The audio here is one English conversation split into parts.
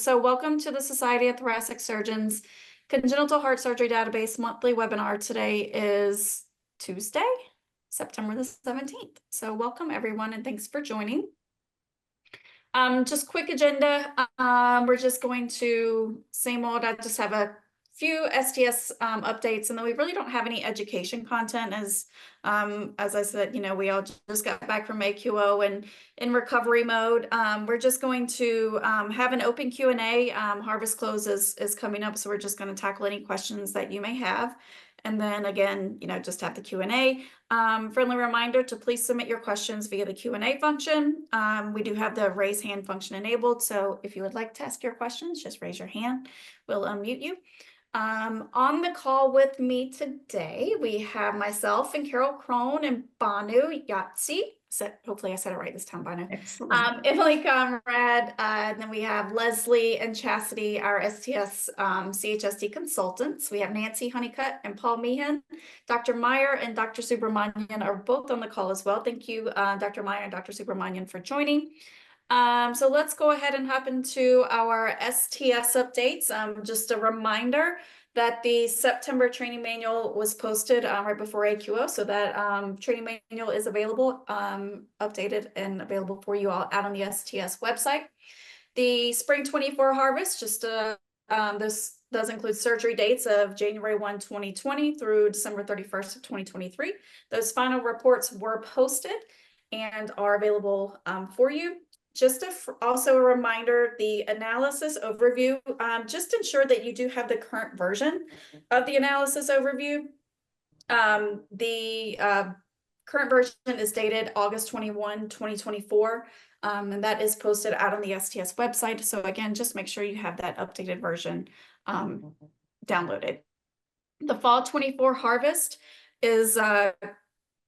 So welcome to the Society of Thoracic Surgeons Congenital Heart Surgery Database monthly webinar. Today is Tuesday, September the 17th. So welcome everyone and thanks for joining. Just quick agenda. We're just going to, same old, I just have a few STS updates, and then we really don't have any education content as I said, we all just got back from AQO and in recovery mode. We're just going to have an open Q&A. Harvest close is coming up, so we're just going to tackle any questions that you may have. And then again, just have the Q&A. Friendly reminder to please submit your questions via the Q&A function. We do have the raise hand function enabled, so if you would like to ask your questions, just raise your hand. We'll unmute you. On the call with me today, we have myself and Carol Crone and Banu Yatsi. Hopefully I said it right this time, Banu. Excellent. Emily Conrad, and then we have Leslie and Chastity, our STS CHSD consultants. We have Nancy Honeycutt and Paul Meehan. Dr. Meyer and Dr. Subramanian are both on the call as well. Thank you, Dr. Meyer and Dr. Subramanian, for joining. So let's go ahead and hop into our STS updates. Just a reminder that the September training manual was posted right before AQO, so that training manual is available, updated and available for you all out on the STS website. The spring 24 harvest, just this does include surgery dates of January 1, 2020 through December 31st of 2023. Those final reports were posted and are available for you. Just also a reminder, the analysis overview, just ensure that you do have the current version of the analysis overview. The current version is dated August 21, 2024, and that is posted out on the STS website. So again, just make sure you have that updated version downloaded. The fall 24 harvest is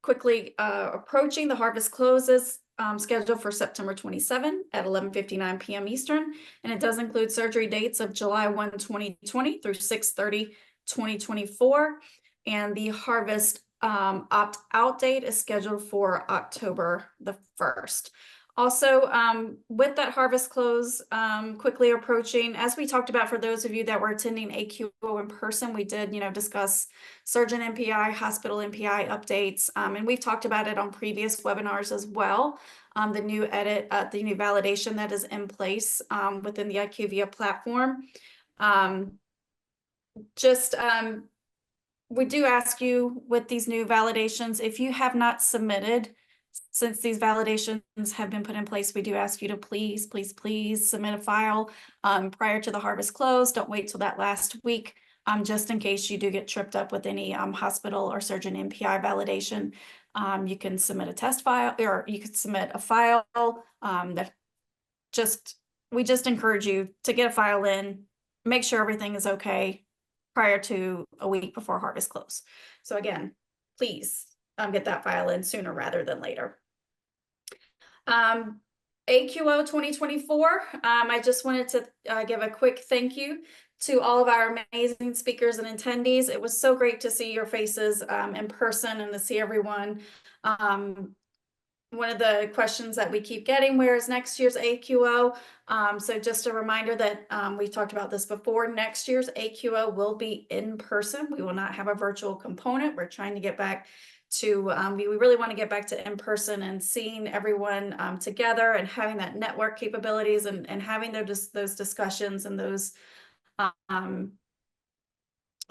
quickly approaching. The harvest closes scheduled for September 27 at 11:59 p.m. Eastern, and it does include surgery dates of July 1, 2020 through 6/30/2024, and the harvest opt-out date is scheduled for October the 1st. Also, with that harvest close quickly approaching, as we talked about for those of you that were attending AQO in person, we did, discuss surgeon MPI, hospital MPI updates, and we've talked about it on previous webinars as well. The new the new validation that is in place within the IQVIA platform. We do ask you with these new validations, if you have not submitted, since these validations have been put in place, we do ask you to please submit a file prior to the harvest close. Don't wait till that last week, just in case you do get tripped up with any hospital or surgeon MPI validation. You can submit a test file, or you could submit a file we just encourage you to get a file in, make sure everything is okay prior to a week before harvest close. So again, please get that file in sooner rather than later. AQO 2024, I just wanted to give a quick thank you to all of our amazing speakers and attendees. It was so great to see your faces in person and to see everyone. One of the questions that we keep getting, where is next year's AQO? So just a reminder that we've talked about this before, next year's AQO will be in person. We will not have a virtual component. We're trying to get back to, we really want to get back to in person and seeing everyone together and having that network capabilities and having those discussions and those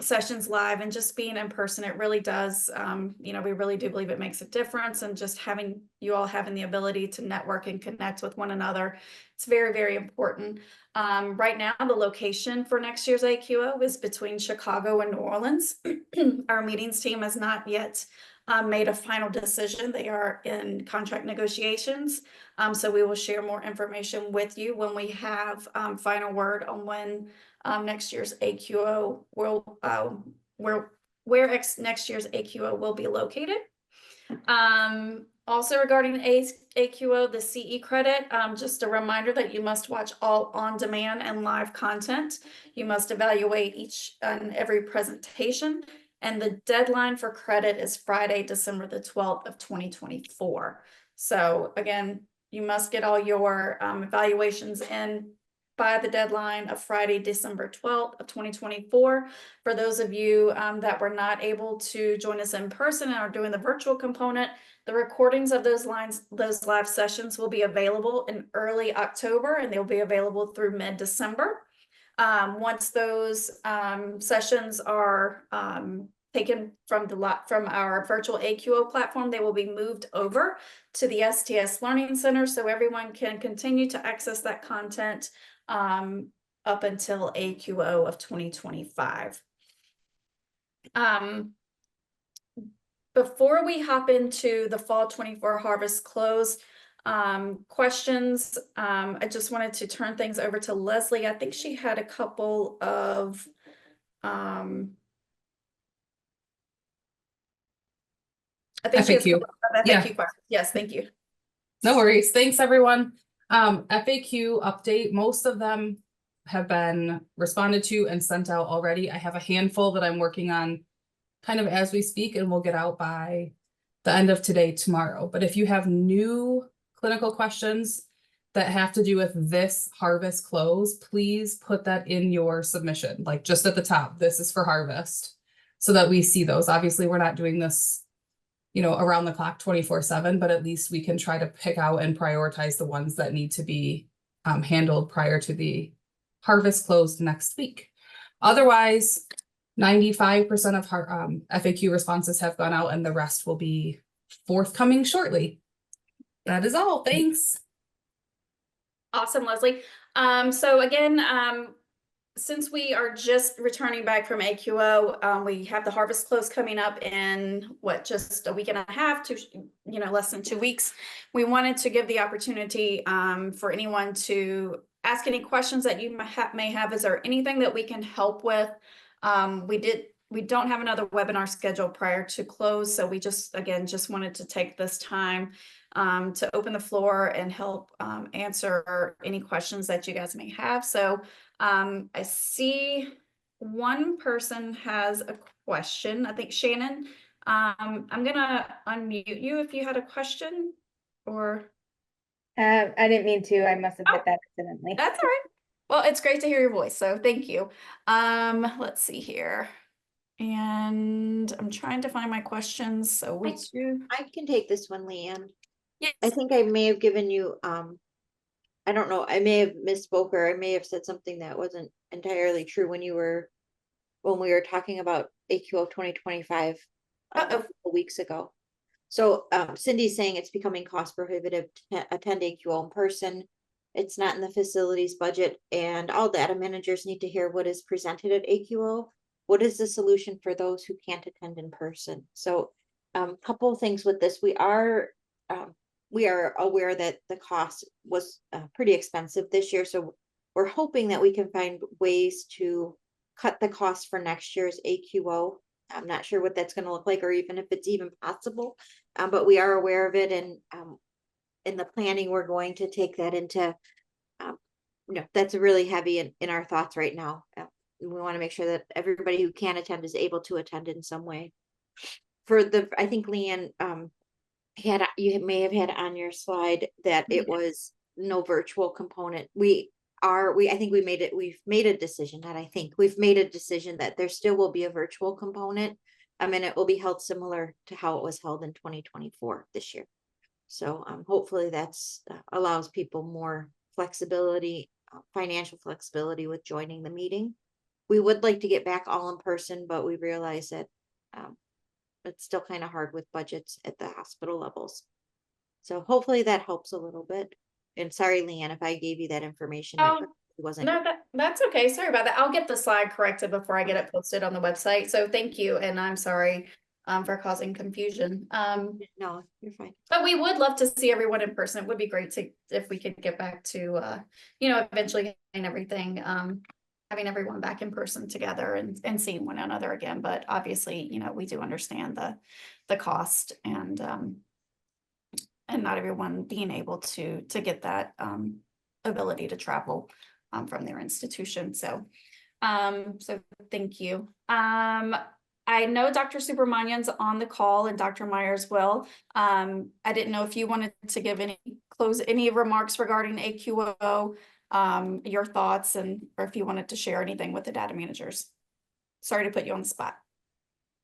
sessions live and just being in person. It really does, we really do believe it makes a difference, and just having you all having the ability to network and connect with one another, it's very, very important. Right now, the location for next year's AQO is between Chicago and New Orleans. Our meetings team has not yet made a final decision. They are in contract negotiations. So we will share more information with you when we have final word on when next year's AQO will, next year's AQO will be located. Also regarding AQO, the CE credit, just a reminder that you must watch all on-demand and live content. You must evaluate each and every presentation. And the deadline for credit is Friday, December the 12th of 2024. So again, you must get all your evaluations in by the deadline of Friday, December 12th of 2024. For those of you that were not able to join us in person and are doing the virtual component, the recordings of those live sessions will be available in early October, and they'll be available through mid-December. Once those sessions are taken from our virtual AQO platform, they will be moved over to the STS Learning Center, so everyone can continue to access that content up until AQO of 2025. Before we hop into the fall 24 harvest close questions, I just wanted to turn things over to Leslie. I think she had a couple of I think she has a FAQ. couple of FAQ questions. Yes, thank you. No worries. Thanks, everyone. FAQ update. Most of them have been responded to and sent out already. I have a handful that I'm working on kind of as we speak, and we'll get out by the end of today, tomorrow. But if you have new clinical questions that have to do with this harvest close, please put that in your submission, like just at the top. This is for harvest, so that we see those. Obviously, we're not doing this, you know, around the clock 24/7, but at least we can try to pick out and prioritize the ones that need to be handled prior to the harvest close next week. Otherwise, 95% of FAQ responses have gone out, and the rest will be forthcoming shortly. That is all. Thanks. Awesome, Leslie. So again, since we are just returning back from AQO, we have the harvest close coming up in just a week and a half to, less than 2 weeks. We wanted to give the opportunity for anyone to ask any questions that you may have. Is there anything that we can help with? We don't have another webinar scheduled prior to close, so we just wanted to take this time to open the floor and help answer any questions that you guys may have. So I see one person has a question. I think Shannon, I'm gonna unmute you if you had a question, or I didn't mean to. I must have hit that accidentally. that's all right. Well, it's great to hear your voice, so thank you. Let's see here. And I'm trying to find my questions. So I can take this one, Leanne. Yes. I think I may have given you, I don't know, I may have misspoke, or I may have said something that wasn't entirely true when we were talking about AQO 2025 a couple weeks ago. So Cindy's saying it's becoming cost prohibitive to attend AQO in person. It's not in the facilities budget, and all data managers need to hear what is presented at AQO. What is the solution for those who can't attend in person? So a couple of things with this. We are aware that the cost was pretty expensive this year. So we're hoping that we can find ways to cut the cost for next year's AQO. I'm not sure what that's going to look like, or even if it's even possible, but we are aware of it. And in the planning, we're going to take that into, that's really heavy in our thoughts right now. We want to make sure that everybody who can attend is able to attend in some way. I think Leanne, you may have had on your slide that it was no virtual component. We've made a decision that there still will be a virtual component. And it will be held similar to how it was held in 2024 this year. So hopefully that's allows people more flexibility, financial flexibility with joining the meeting. We would like to get back all in person, but we realize that it's still kind of hard with budgets at the hospital levels. So hopefully that helps a little bit. And sorry, Leanne, if I gave you that information. That wasn't. No, that's okay. Sorry about that. I'll get the slide corrected before I get it posted on the website. So thank you. And I'm sorry for causing confusion. No, you're fine. But we would love to see everyone in person. It would be great if we could get back to, eventually getting everything, having everyone back in person together and seeing one another again. But obviously, we do understand the cost and not everyone being able to get that ability to travel from their institution. So thank you. I know Dr. Subramanian's on the call and Dr. Myers will. I didn't know if you wanted to give any remarks regarding AQO your thoughts or if you wanted to share anything with the data managers. Sorry to put you on the spot.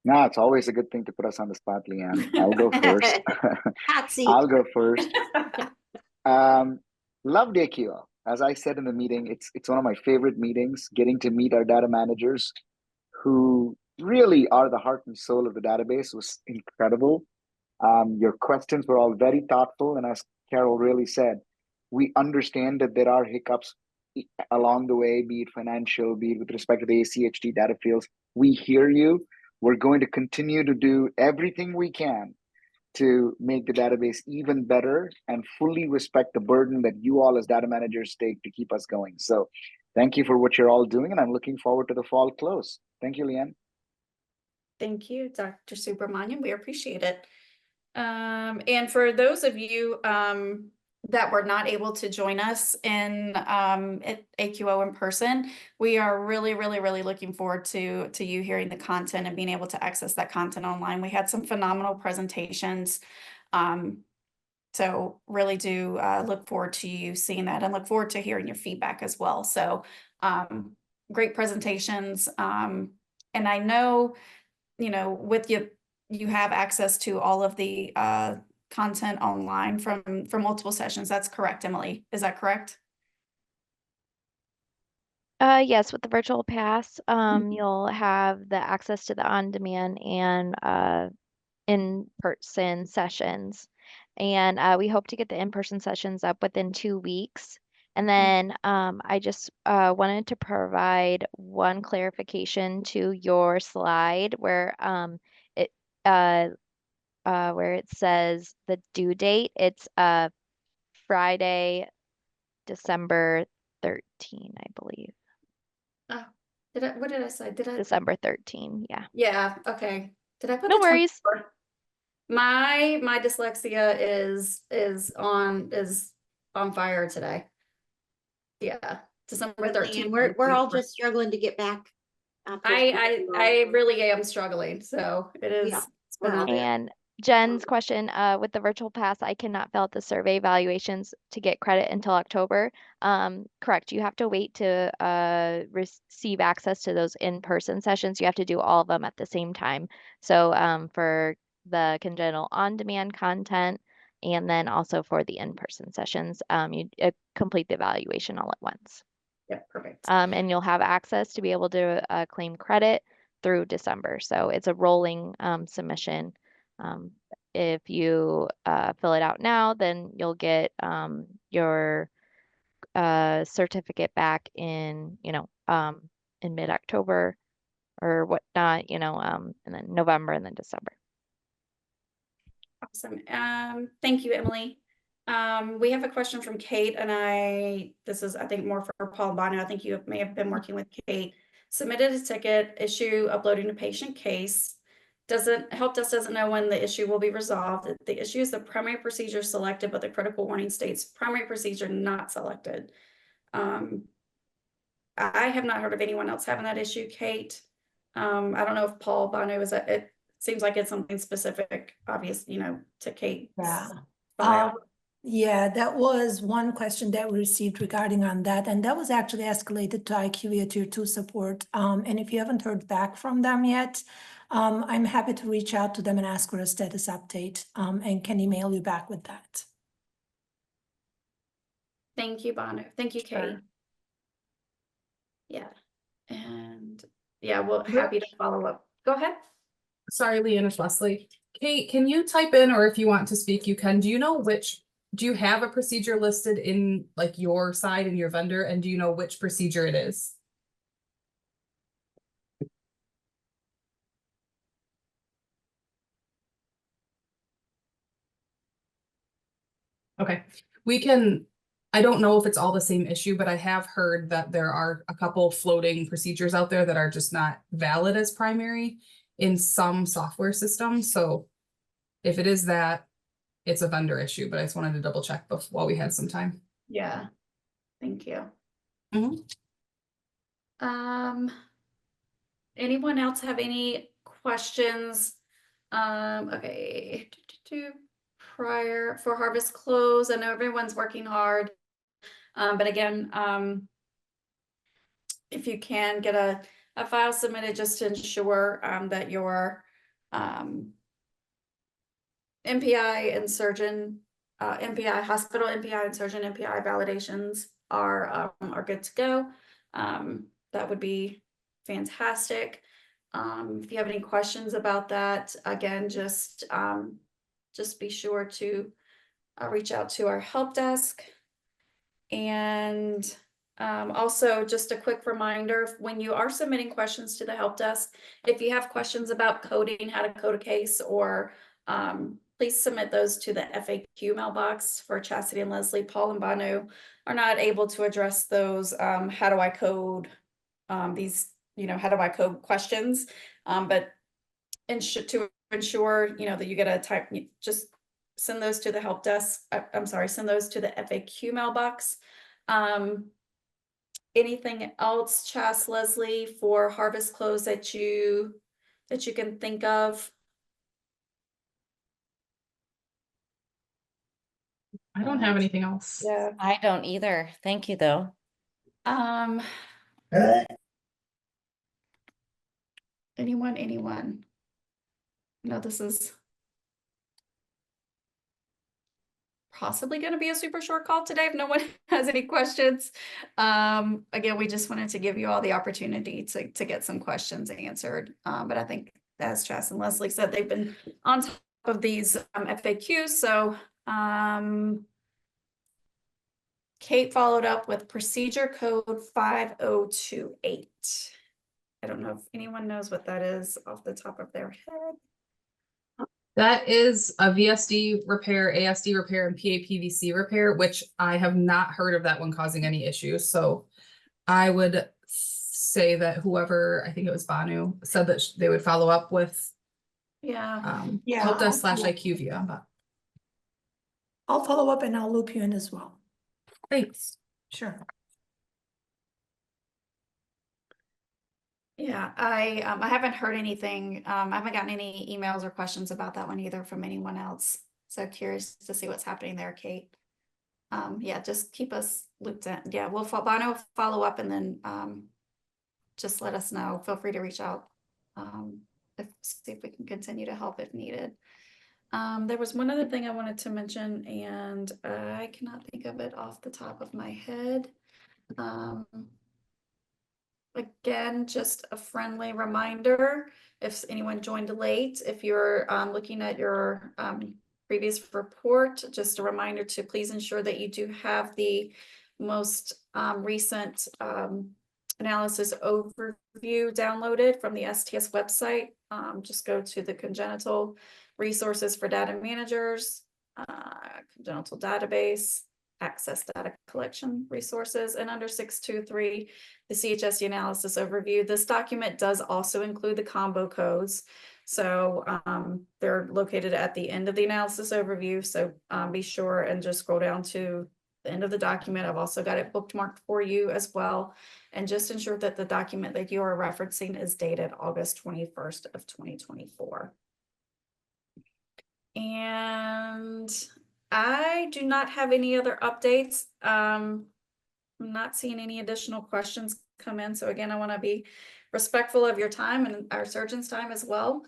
No, it's always a good thing to put us on the spot, Leanne. I'll go first. Hot seat. I'll go first. Loved AQL. As I said in the meeting, it's one of my favorite meetings, getting to meet our data managers who really are the heart and soul of the database was incredible. Your questions were all very thoughtful, and as Carol really said, we understand that there are hiccups along the way, be it financial, be it with respect to the CHD data fields. We hear you. We're going to continue to do everything we can to make the database even better and fully respect the burden that you all as data managers take to keep us going. So thank you for what you're all doing, and I'm looking forward to the fall close. Thank you, Leanne. Thank you, Dr. Subramanian. We appreciate it. And for those of you that were not able to join us at AQO in person, we are really looking forward to you hearing the content and being able to access that content online. We had some phenomenal presentations. So really do look forward to you seeing that and look forward to hearing your feedback as well. So great presentations. And I know, with you have access to all of the content online from multiple sessions. That's correct, Emily. Is that correct? Yes, with the virtual pass, you'll have the access to the on-demand and in-person sessions. And we hope to get the in-person sessions up within 2 weeks. And then I just wanted to provide one clarification to your slide where it says the due date. It's Friday, December 13, I believe. Oh, what did I say? December 13, yeah. Yeah, okay. Did I put No the worries. 24? My dyslexia is on fire today. Yeah, December 13th. We're all just struggling to get back. I really am struggling, so it is. Yeah, It's been a- And Jen's question, with the virtual pass, I cannot fill out the survey evaluations to get credit until October. Correct. You have to wait to receive access to those in-person sessions. You have to do all of them at the same time. So for the congenital on-demand content and then also for the in-person sessions, you complete the evaluation all at once. Yep, perfect. And you'll have access to be able to claim credit through December. So it's a rolling submission. If you fill it out now, then you'll get your certificate back in mid-October or whatnot, and then November and then December. Awesome. Thank you, Emily. We have a question from Kate, and this is, I think, more for Paul Bono. I think you may have been working with Kate. Submitted a ticket, issue uploading a patient case. Help desk doesn't know when the issue will be resolved. The issue is the primary procedure selected, but the critical warning states primary procedure not selected. I have not heard of anyone else having that issue, Kate. I don't know if Paul Bono it seems like it's something specific, obvious, to Kate. Yeah. Yeah, that was one question that we received regarding on that, and that was actually escalated to IQVIA Tier 2 support. And if you haven't heard back from them yet, I'm happy to reach out to them and ask for a status update, and can email you back with that. Thank you, Bono. Thank you, Kate. Sure. Yeah, and yeah, well, happy to follow up. Go ahead. Sorry, Leanne, it's Leslie. Kate, can you type in, or if you want to speak, you can. Do you have a procedure listed in like your side and your vendor, and do you know which procedure it is? Okay, I don't know if it's all the same issue, but I have heard that there are a couple floating procedures out there that are just not valid as primary in some software systems. So if it is that, it's a vendor issue, but I just wanted to double check while we had some time. Yeah, thank you. Anyone else have any questions? Okay, prior for harvest close. I know everyone's working hard. But again, if you can get a file submitted just to ensure that your MPI and surgeon, MPI hospital, MPI and surgeon MPI validations are good to go. That would be fantastic. If you have any questions about that, again, just be sure to reach out to our help desk. And also just a quick reminder, when you are submitting questions to the help desk, if you have questions about coding, how to code a case, or please submit those to the FAQ mailbox for Chastity and Leslie. Paul and Banu are not able to address those how do I code these, how do I code questions, but to ensure, that you get a type, just send those to the help desk. I'm sorry, send those to the FAQ mailbox. Anything else, Chas, Leslie, for harvest close that you can think of? I don't have anything else. Yeah. I don't either. Thank you, though. Anyone? No, this is possibly going to be a super short call today if no one has any questions. Again, we just wanted to give you all the opportunity to get some questions answered. But I think, as Chas and Leslie said, they've been on top of these FAQs. So Kate followed up with procedure code 5028. I don't know if anyone knows what that is off the top of their head. That is a VSD repair, ASD repair, and PAPVC repair, which I have not heard of that one causing any issues. So I would say that whoever, I think it was Banu, said that they would follow up with Yeah. help desk / IQVIA. But I'll follow up and I'll loop you in as well. thanks. Sure. Yeah, I haven't heard anything. I haven't gotten any emails or questions about that one either from anyone else. So curious to see what's happening there, Kate. Yeah, just keep us looped in. Yeah, Bono will follow up, and then just let us know. Feel free to reach out. See if we can continue to help if needed. There was one other thing I wanted to mention, and I cannot think of it off the top of my head. Again, just a friendly reminder, if anyone joined late, if you're looking at your previous report, just a reminder to please ensure that you do have the most recent analysis overview downloaded from the STS website. Just go to the congenital resources for data managers, congenital database, access data collection resources, and under 623, the CHSD analysis overview. This document does also include the combo codes. So they're located at the end of the analysis overview. So be sure and just scroll down to the end of the document. I've also got it bookmarked for you as well. And just ensure that the document that you are referencing is dated August 21st of 2024. And I do not have any other updates. I'm not seeing any additional questions come in. So again, I want to be respectful of your time and our surgeon's time as well.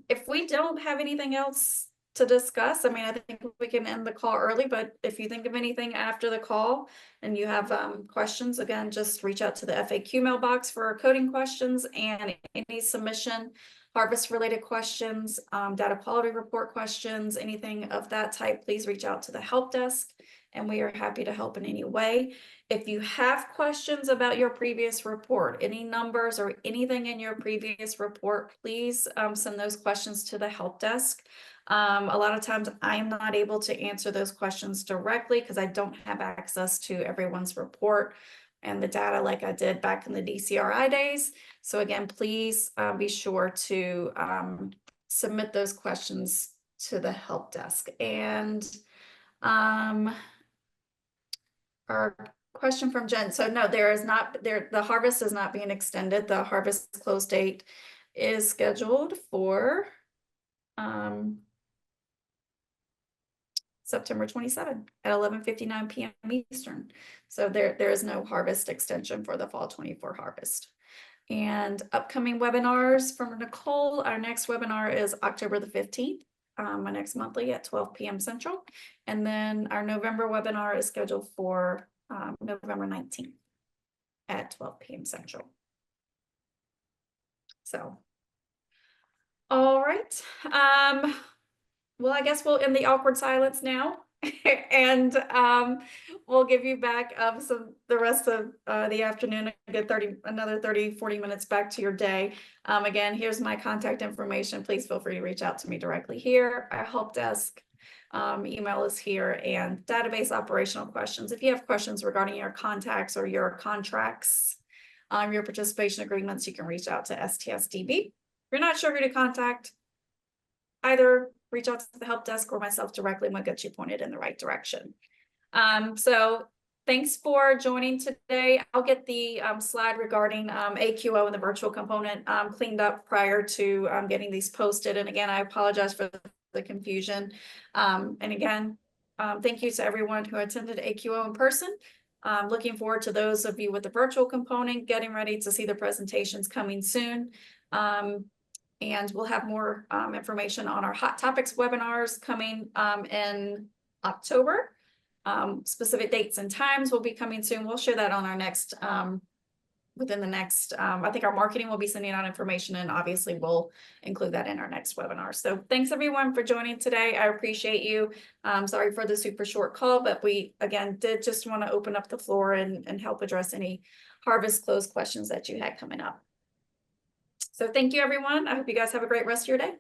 If we don't have anything else to discuss, I mean, I think we can end the call early, but if you think of anything after the call and you have questions, again, just reach out to the FAQ mailbox for coding questions and any submission, harvest related questions, data quality report questions, anything of that type, please reach out to the help desk and we are happy to help in any way. If you have questions about your previous report, any numbers or anything in your previous report, please send those questions to the help desk. A lot of times I am not able to answer those questions directly because I don't have access to everyone's report and the data like I did back in the DCRI days. So again, please be sure to submit those questions to the help desk. And our question from Jen. So no, there is not, the harvest is not being extended. The harvest close date is scheduled for September 27 at 11:59 p.m. Eastern. So there is no harvest extension for the fall 24 harvest. And upcoming webinars from Nicole. Our next webinar is October the 15th, my next monthly at 12 p.m. Central. And then our November webinar is scheduled for November 19th at 12 p.m. Central. So, all right. Well, I guess we'll end the awkward silence now. And we'll give you back the rest of the afternoon, get another 30-40 minutes back to your day. Again, here's my contact information. Please feel free to reach out to me directly here. Our help desk email is here, and database operational questions. If you have questions regarding your contacts or your contracts, your participation agreements, you can reach out to STSDB. If you're not sure who to contact, either reach out to the help desk or myself directly, and we'll get you pointed in the right direction. So thanks for joining today. I'll get the slide regarding AQO and the virtual component cleaned up prior to getting these posted. And again, I apologize for the confusion. And again, thank you to everyone who attended AQO in person. Looking forward to those of you with the virtual component, getting ready to see the presentations coming soon. And we'll have more information on our Hot Topics webinars coming in October. Specific dates and times will be coming soon. We'll share that on our next, within the next, I think our marketing will be sending out information, and obviously we'll include that in our next webinar. So thanks everyone for joining today. I appreciate you. Sorry for the super short call, but we, again, did just want to open up the floor and help address any harvest close questions that you had coming up. So thank you, everyone. I hope you guys have a great rest of your day.